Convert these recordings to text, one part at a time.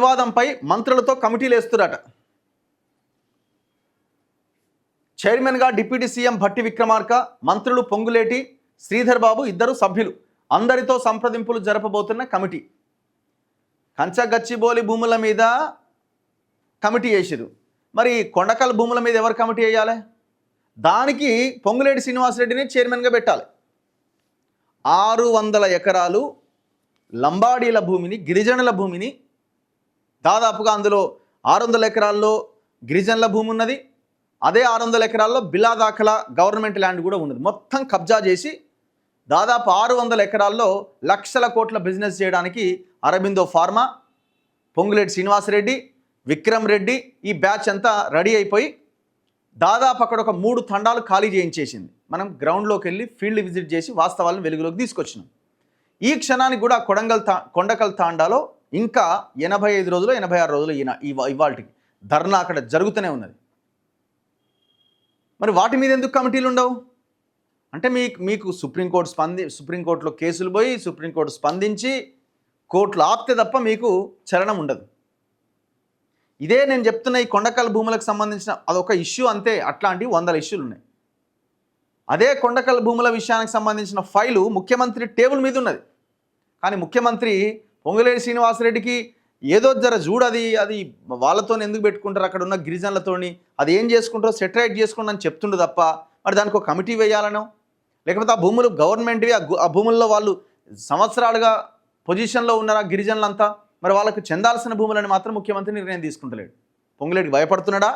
వివాదంపై మంత్రులతో కమిటీలు వేస్తురట. చైర్మన్గా డిప్యూటీ సీఎం భట్టి విక్రమార్క, మంత్రులు పొంగులేటి, శ్రీధర్ బాబు ఇద్దరు సభ్యులు. అందరితో సంప్రదింపులు జరపబోతున్న కమిటీ. కంచగచ్చిబౌలి భూముల మీద కమిటీ వేసిరు. మరి కొండకల్ భూముల మీద ఎవరు కమిటీ వేయాలి? దానికి పొంగులేటి శ్రీనివాసరెడ్డిని చైర్మన్గా పెట్టాలి. 600 ఎకరాలు లంబాడీల భూమిని, గిరిజనుల భూమిని, దాదాపుగా అందులో 600 ఎకరాల్లో గిరిజనుల భూమి ఉన్నది. అదే 600 ఎకరాల్లో బిలా దాఖలా గవర్నమెంట్ ల్యాండ్ కూడా ఉన్నది. మొత్తం కబ్జా చేసి దాదాపు 600 ఎకరాల్లో లక్షల కోట్ల బిజినెస్ చేయడానికి అరబిందో ఫార్మా, పొంగులేటి శ్రీనివాసరెడ్డి, విక్రమ్ రెడ్డి ఈ బ్యాచ్ అంతా రెడీ అయిపోయి దాదాపు అక్కడ ఒక 3 తండాలు ఖాళీ చేయించేసింది. మనం గ్రౌండ్లోకి వెళ్ళి ఫీల్డ్ విజిట్ చేసి వాస్తవాలను వెలుగులోకి తీసుకొచ్చినాం. ఈ క్షణానికి కూడా కొండకల్ తాండాలో ఇంకా 85 రోజులు 86 రోజులు ఇవాళకి ధర్నా అక్కడ జరుగుతూనే ఉన్నది. మరి వాటి మీద ఎందుకు కమిటీలు ఉండవు? అంటే మీకు సుప్రీంకోర్టులో కేసులు పోయి సుప్రీంకోర్టు స్పందించి కోర్టులు ఆపితే తప్ప మీకు చలనం ఉండదు. ఇదే నేను చెప్తున్న ఈ కొండకల్ భూములకు సంబంధించిన అదొక ఇష్యూ అంతే. అట్లాంటివి 100 ఇష్యూలు ఉన్నాయి. అదే కొండకల్ భూముల విషయానికి సంబంధించిన ఫైలు ముఖ్యమంత్రి టేబుల్ మీద ఉన్నది. కానీ ముఖ్యమంత్రి పొంగులేటి శ్రీనివాసరెడ్డికి ఏదో జర చూడది, అది వాళ్ళతో ఎందుకు పెట్టుకుంటారు, అక్కడ ఉన్న గిరిజనులతోని అది ఏం చేసుకుంటారో సెటరైట్ చేసుకోండి అని చెప్తుండు తప్ప మరి దానికి ఒక కమిటీ వేయాలనో, లేకపోతే ఆ భూములు గవర్నమెంట్వి, ఆ భూముల్లో వాళ్ళు సంవత్సరాలుగా పొజిషన్లో ఉన్నారు ఆ గిరిజనులంతా, మరి వాళ్ళకు చెందాల్సిన భూములని మాత్రం ముఖ్యమంత్రి నిర్ణయం తీసుకుంటలేడు. పొంగులేటికి భయపడుతున్నాడా?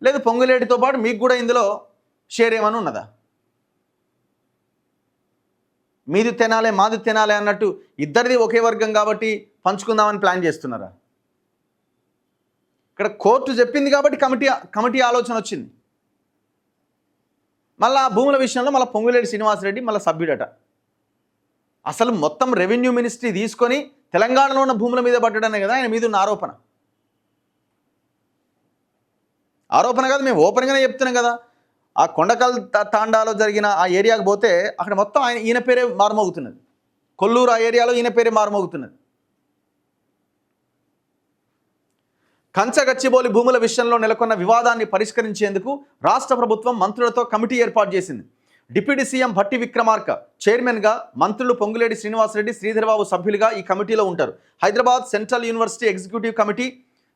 లేదు పొంగులేటితో పాటు మీకు కూడా ఇందులో షేర్ ఏమని ఉన్నదా? మీది తినాలే మాది తినాలే అన్నట్టు ఇద్దరిది ఒకే వర్గం కాబట్టి పంచుకుందామని ప్లాన్ చేస్తున్నారా? ఇక్కడ కోర్టు చెప్పింది కాబట్టి కమిటీ ఆలోచన వచ్చింది. మళ్ళీ ఆ భూముల విషయంలో మళ్ళీ పొంగులేటి శ్రీనివాసరెడ్డి మళ్ళీ సభ్యుడట. అసలు మొత్తం రెవెన్యూ మినిస్ట్రీ తీసుకొని తెలంగాణలో ఉన్న భూముల మీద పడ్డాడనే కదా ఆయన మీద ఉన్న ఆరోపణ కాదు, మేము ఓపెన్గానే చెప్తున్నాం కదా. ఆ కొండకల్ తాండాలో జరిగిన ఆ ఏరియాకు పోతే అక్కడ మొత్తం ఈయన పేరే మారుమోగుతున్నది. కొల్లూరు ఆ ఏరియాలో ఈయన పేరే మారుమోగుతున్నది. కంచగచ్చిబౌలి భూముల విషయంలో నెలకొన్న వివాదాన్ని పరిష్కరించేందుకు రాష్ట్ర ప్రభుత్వం మంత్రులతో కమిటీ ఏర్పాటు చేసింది. డిప్యూటీ సీఎం భట్టి విక్రమార్క చైర్మన్గా, మంత్రులు పొంగులేటి శ్రీనివాసరెడ్డి, శ్రీధర్ బాబు సభ్యులుగా ఈ కమిటీలో ఉంటారు. Hyderabad central university executive committee,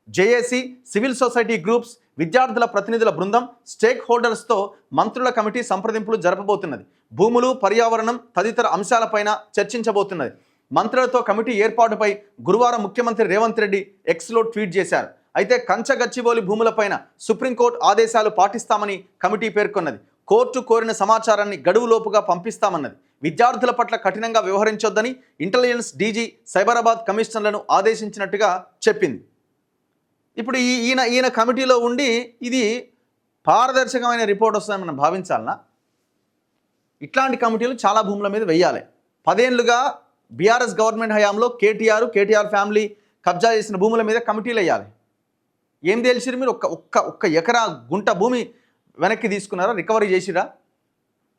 JAC, civil society groups, విద్యార్థుల ప్రతినిధుల బృందం, స్టేక్ హోల్డర్స్తో మంత్రుల కమిటీ సంప్రదింపులు జరపబోతున్నది. భూములు, పర్యావరణం తదితర అంశాలపైన చర్చించబోతున్నది. మంత్రులతో కమిటీ ఏర్పాటుపై గురువారం ముఖ్యమంత్రి రేవంత్ రెడ్డి ఎక్స్లో ట్వీట్ చేశారు. అయితే కంచగచ్చిబౌలి భూములపైన సుప్రీంకోర్టు ఆదేశాలు పాటిస్తామని కమిటీ పేర్కొన్నది. కోర్టు కోరిన సమాచారాన్ని గడువులోపుగా పంపిస్తామన్నది. విద్యార్థుల పట్ల కఠినంగా వ్యవహరించొద్దని ఇంటెలిజెన్స్ డీజీ సైబరాబాద్ కమిషనర్లను ఆదేశించినట్టుగా చెప్పింది. ఇప్పుడు ఈయన కమిటీలో ఉండి ఇది పారదర్శకమైన రిపోర్ట్ వస్తుందని మనం భావించాలనా? ఇట్లాంటి కమిటీలు చాలా భూముల మీద వెయ్యాలి. 10 ఏళ్లుగా బీఆర్ఎస్ గవర్నమెంట్ హయాంలో కేటీఆర్ ఫ్యామిలీ కబ్జా చేసిన భూముల మీద కమిటీలు వేయాలి. ఏం తెలిసిరు మీరు? ఒక్క ఎకరా గుంట భూమి వెనక్కి తీసుకున్నారా? రికవరీ చేసిరా?